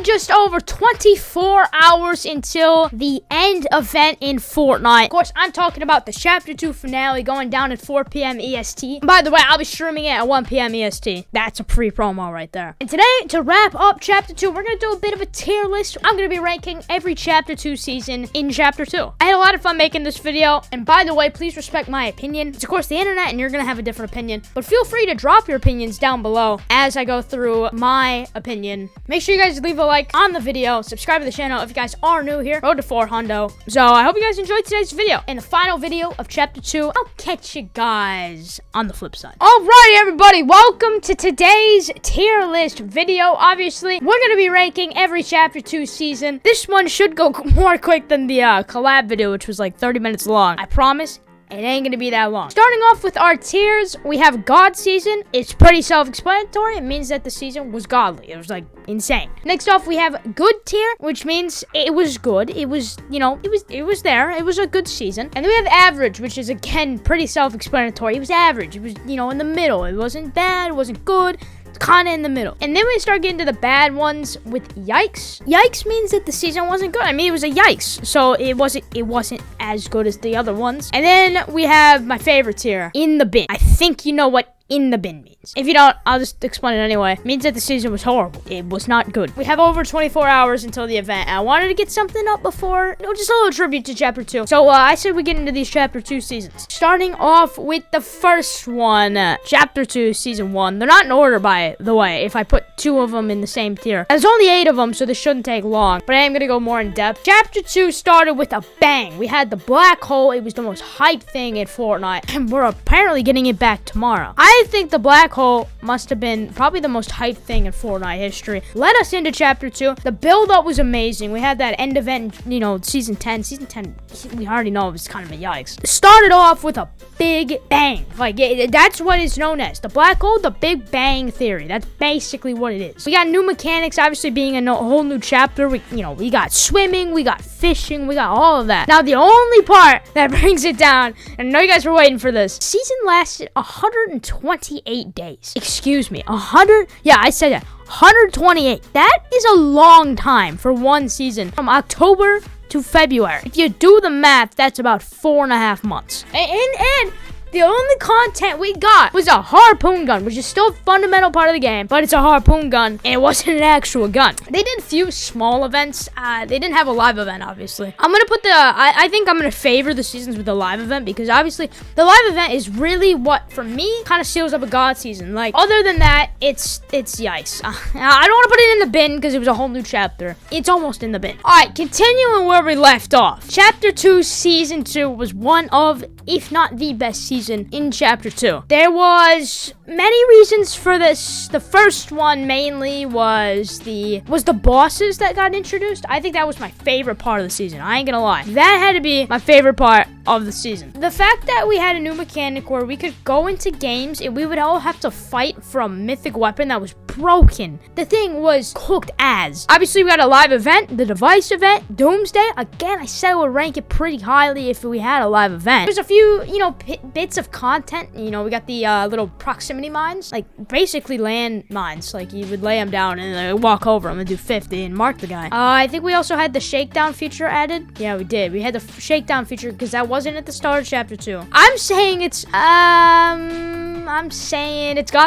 just over 24 hours until the end event in Fortnite. Of course, I'm talking about the Chapter 2 finale going down at 4 p.m. EST. By the way, I'll be streaming it at 1 p.m. EST. That's a pre-promo right there. And today, to wrap up Chapter 2, we're going to do a bit of a tier list. I'm going to be ranking every Chapter 2 season in Chapter 2. I had a lot of fun making this video. And by the way, please respect my opinion. It's, of course, the internet, and you're going to have a different opinion. But feel free to drop your opinions down below as I go through my opinion. Make sure you guys leave a like on the video. Subscribe to the channel if you guys are new here. Road to 400. So I hope you guys enjoyed today's video. In the final video of Chapter 2, I'll catch you guys on the flip side. Alrighty, everybody. Welcome to today's tier list video. Obviously, we're going to be ranking every Chapter 2 season. This one should go more quick than the collab video, which was like 30 minutes long. I promise. It ain't gonna be that long. Starting off with our tiers, we have God Season. It's pretty self-explanatory. It means that the season was godly. It was like insane. Next off, we have Good Tier, which means it was good. It was, you know, it was there. It was a good season. And then we have Average, which is again pretty self-explanatory. It was average. It was, you know, in the middle. It wasn't bad. It wasn't good. Kind of in the middle. And then we start getting to the bad ones with Yikes. Yikes means that the season wasn't good. I mean, it was a yikes, so it wasn't as good as the other ones. And then we have my favorite tier, In the Bin. I think you know what in the bin means. If you don't, I'll just explain it anyway. It means that the season was horrible. It was not good. We have over 24 hours until the event. I wanted to get something up before, just a little tribute to Chapter 2. So I said we get into these Chapter 2 seasons. Starting off with the first one, Chapter 2, Season 1. They're not in order, by the way, if I put two of them in the same tier. There's only 8 of them, so this shouldn't take long. But I am going to go more in depth. Chapter 2 started with a bang. We had the black hole. It was the most hyped thing in Fortnite. And we're apparently getting it back tomorrow. I think the black hole must have been probably the most hyped thing in Fortnite history. Led us into Chapter 2. The build-up was amazing. We had that end event, you know, Season 10. Season 10, we already know it was kind of a yikes. Started off with a big bang. Like, that's what it's known as. The black hole, the Big Bang Theory. That's basically what it is. We got new mechanics, obviously being a whole new chapter. We got swimming, we got fishing, we got all of that. Now, the only part that brings it down, and I know you guys were waiting for this, season lasted 128 days. Excuse me, 100? Yeah, I said that. 128. That is a long time for one season. From October to February. If you do the math, that's about 4.5 months. And the only content we got was a harpoon gun, which is still a fundamental part of the game, but it's a harpoon gun, and it wasn't an actual gun. They did a few small events. They didn't have a live event, obviously. I'm gonna put I think I'm gonna favor the seasons with the live event, because obviously the live event is really what, for me, kind of seals up a God season. Like, other than that, it's yikes. I don't want to put it in the bin, because it was a whole new chapter. It's almost in the bin. Alright, continuing where we left off. Chapter 2, Season 2 was one of, if not the best season in Chapter 2. There was many reasons for this. The first one mainly was the bosses that got introduced. I think that was my favorite part of the season. I ain't gonna lie. That had to be my favorite part of the season. The fact that we had a new mechanic where we could go into games and we would all have to fight for a mythic weapon that was broken. The thing was cooked as. Obviously, we got a live event, the device event, Doomsday. Again, I said I would rank it pretty highly if we had a live event. There's a few, you know, bits of content. You know, we got the little proximity mines, like basically land mines. Like, you would lay them down and walk over them and do 50 and mark the guy. I think we also had the shakedown feature added. Yeah, we did. We had the shakedown feature because that wasn't at the start of Chapter 2. I'm saying it's God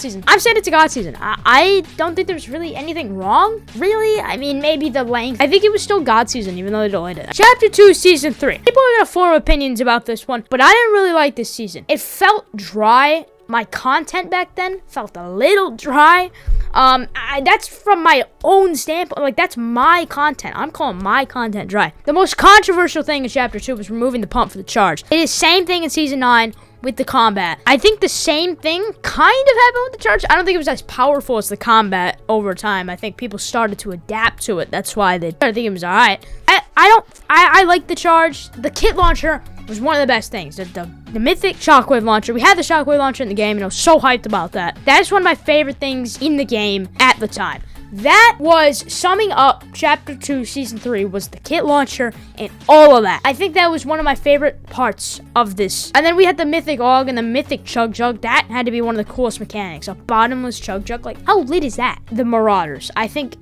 Season. I'm saying it's a God Season. I don't think there's really anything wrong. Really? I mean, maybe the length. I think it was still God Season, even though they delayed it. Chapter 2, Season 3. People are gonna form opinions about this one, but I didn't really like this season. It felt dry. My content back then felt a little dry. That's from my own standpoint. Like, that's my content. I'm calling my content dry. The most controversial thing in Chapter 2 was removing the pump for the charge. It is same thing in Season 9 with the combat. I think the same thing kind of happened with the charge. I don't think it was as powerful as the combat over time. I think people started to adapt to it. That's why I think it was alright. I like the charge. The kit launcher was one of the best things. The mythic shockwave launcher. We had the shockwave launcher in the game, and I was so hyped about that. That is one of my favorite things in the game at the time. That was summing up Chapter 2, Season 3, was the kit launcher and all of that. I think that was one of my favorite parts of this. And then we had the Mythic Og and the Mythic Chug Jug. That had to be one of the coolest mechanics. A bottomless Chug Jug. Like, how lit is that? The Marauders. I think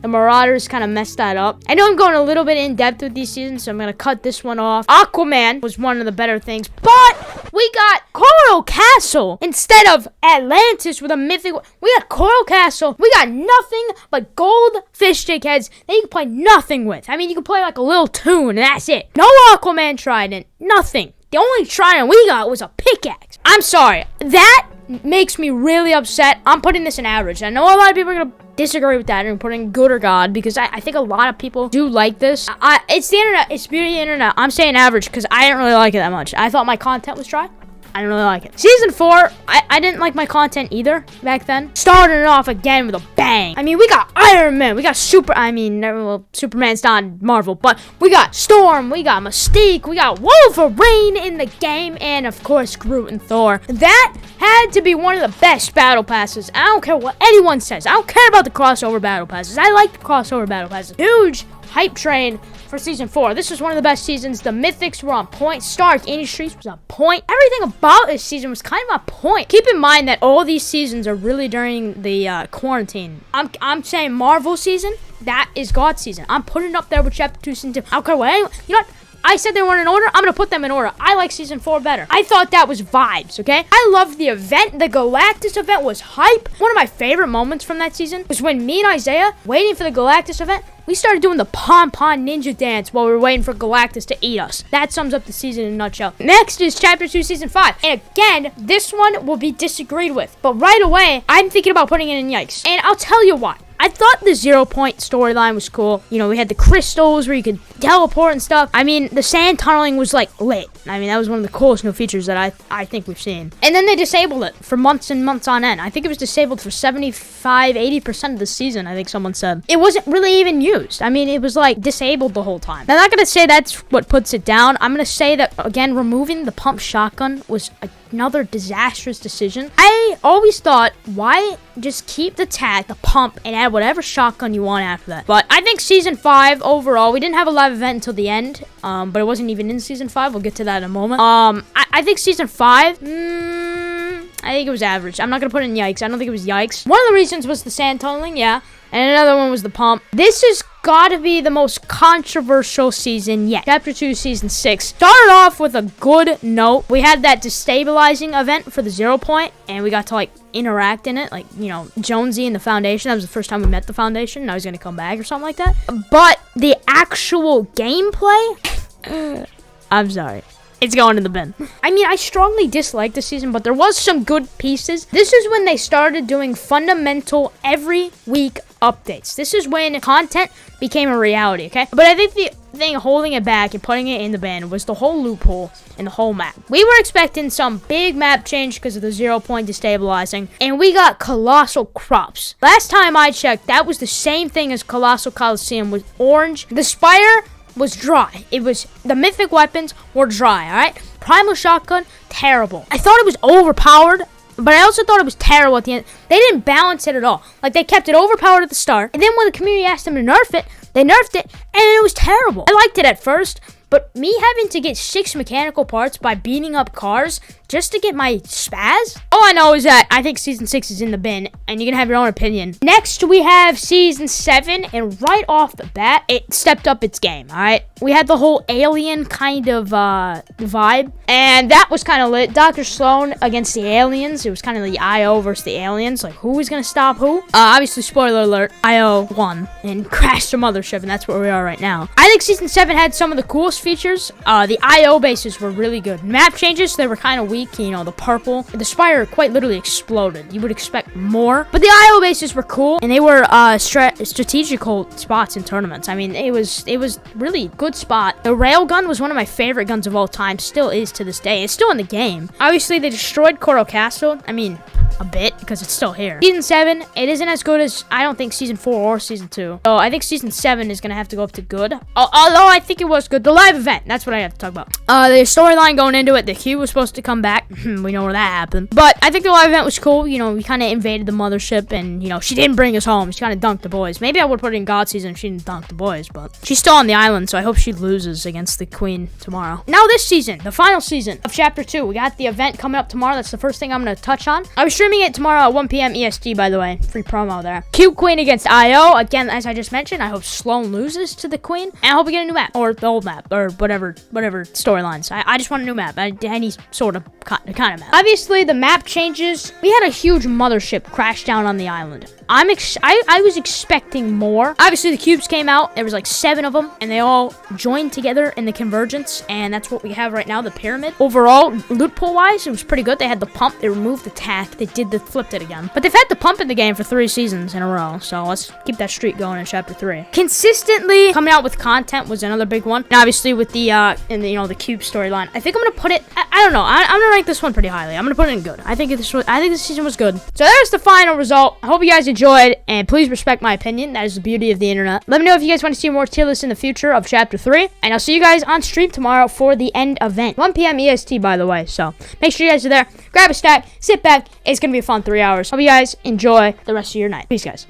The Marauders kind of messed that up. I know I'm going a little bit in depth with these seasons, so I'm going to cut this one off. Aquaman was one of the better things, but we got Coral Castle instead of Atlantis with a mythic. We got Coral Castle. We got nothing but gold fish stick heads that you can play nothing with. I mean, you can play like a little tune, and that's it. No Aquaman trident. Nothing. The only trident we got was a pickaxe. I'm sorry. That makes me really upset. I'm putting this in average. I know a lot of people are going to disagree with that and putting good or god, because I think a lot of people do like this. It's the internet. It's beauty of the internet. I'm saying average because I didn't really like it that much. I thought my content was dry. I didn't really like it. Season 4, I didn't like my content either back then. Started it off again with a bang. I mean, we got Iron Man. We got Superman's not Marvel, but we got Storm. We got Mystique. We got Wolverine in the game. And, of course, Groot and Thor. That had to be one of the best battle passes. I don't care what anyone says. I don't care about the crossover battle passes. I like the crossover battle passes. Huge hype train for season 4. This was one of the best seasons. The mythics were on point. Stark Industries was on point. Everything about this season was kind of on point. Keep in mind that all these seasons are really during the quarantine. I'm saying Marvel season, that is God season. I'm putting it up there with chapter 2, season 2. I don't care what anyone, you know what? I said they weren't in order. I'm going to put them in order. I like season 4 better. I thought that was vibes, okay? I loved the event. The Galactus event was hype. One of my favorite moments from that season was when me and Isaiah, waiting for the Galactus event, we started doing the pom-pom ninja dance while we were waiting for Galactus to eat us. That sums up the season in a nutshell. Next is chapter 2, season 5. And again, this one will be disagreed with. But right away, I'm thinking about putting it in yikes. And I'll tell you why. I thought the 0 Point storyline was cool. You know, we had the crystals where you could teleport and stuff. I mean, the sand tunneling was like lit. I mean, that was one of the coolest new features that I think we've seen. And then they disabled it for months and months on end. I think it was disabled for 75-80% of the season, I think someone said. It wasn't really even used. I mean, it was like disabled the whole time. Now, I'm not going to say that's what puts it down. I'm going to say that, again, removing the pump shotgun was another disastrous decision. I always thought, why just keep the tag, the pump, and add whatever shotgun you want after that? But I think season 5 overall, we didn't have a live event until the end, but it wasn't even in season 5. We'll get to that in a moment. I think season 5, I think it was average. I'm not gonna put in yikes. I don't think it was yikes. One of the reasons was the sand tunneling, yeah. And another one was the pump. This has got to be the most controversial season yet. Chapter 2, Season 6. Started off with a good note. We had that destabilizing event for the 0 Point, and we got to, like, interact in it. Like, you know, Jonesy and the Foundation. That was the first time we met the Foundation. Now he's going to come back or something like that. But the actual gameplay... I'm sorry. It's going in the bin. I mean, I strongly dislike this season, but there was some good pieces. This is when they started doing fundamental every week updates. This is when content became a reality, okay? But I think the thing holding it back and putting it in the bin was the whole loophole in the whole map. We were expecting some big map change because of the 0 Point destabilizing, and we got Colossal Crops. Last time I checked, that was the same thing as Colossal Coliseum with orange. The Spire was dry. It was, the mythic weapons were dry, alright? Primal Shotgun, terrible. I thought it was overpowered, but I also thought it was terrible at the end. They didn't balance it at all. Like, they kept it overpowered at the start, and then when the community asked them to nerf it, they nerfed it, and it was terrible. I liked it at first, but me having to get 6 mechanical parts by beating up cars just to get my spaz? All I know is that I think Season 6 is in the bin, and you can have your own opinion. Next, we have Season 7, and right off the bat, it stepped up its game, alright? We had the whole alien kind of vibe, and that was kind of lit. Dr. Sloan against the aliens. It was kind of the IO versus the aliens. Like, who is going to stop who? Obviously, spoiler alert, IO won and crashed the mothership, and that's where we are right now. I think Season 7 had some of the coolest features. The IO bases were really good. Map changes, they were kind of weak. You know, the purple. The Spire quite literally exploded. You would expect more. But the IO bases were cool, and they were strategical spots in tournaments. I mean, it was really good spot. The railgun was one of my favorite guns of all time. Still is to this day. It's still in the game. Obviously, they destroyed Coral Castle. I mean, a bit, because it's still here. Season 7, it isn't as good as, I don't think, Season 4 or Season 2. So, I think Season 7 is going to have to go up to good. Although, I think it was good. The live event, that's what I have to talk about. The storyline going into it, the Q was supposed to come back. We know where that happened. But I think the live event was cool. You know, we kind of invaded the mothership, and, you know, she didn't bring us home. She kind of dunked the boys. Maybe I would put it in God Season if she didn't dunk the boys, but she's still on the island, so I hope she loses against the Queen tomorrow. Now, this season, the final season of Chapter 2, we got the event coming up tomorrow. That's the first thing I'm going to touch on. I was streaming it tomorrow at 1 p.m. EST, by the way. Free promo there. Cube Queen against IO. Again, as I just mentioned, I hope Sloan loses to the Queen. And I hope we get a new map. Or the old map. Or whatever storylines. I just want a new map. Any sort of kind of map. Obviously, the map changes. We had a huge mothership crash down on the island. I was expecting more. Obviously, the cubes came out. There was like 7 of them, and they all joined together in the convergence, and that's what we have right now, the pyramid. Overall, loot pool-wise, it was pretty good. They had the pump. They removed the tack. They flipped it again. But they've had the pump in the game for 3 seasons in a row, so let's keep that streak going in Chapter 3. Consistently coming out with content was another big one. And obviously, with the the cube storyline, I think I'm gonna put it. I don't know. I'm gonna rank this one pretty highly. I'm gonna put it in good. I think this season was good. So there's the final result. I hope you guys enjoyed, and please respect my opinion. That is the beauty of the internet. Let me know if you guys want to see more tier lists in the future of Chapter 3, and I'll see you guys on stream tomorrow for the end event. 1 p.m. EST, by the way, so make sure you guys are there. Grab a stack, sit back. It's going to be a fun 3 hours. Hope you guys enjoy the rest of your night. Peace, guys.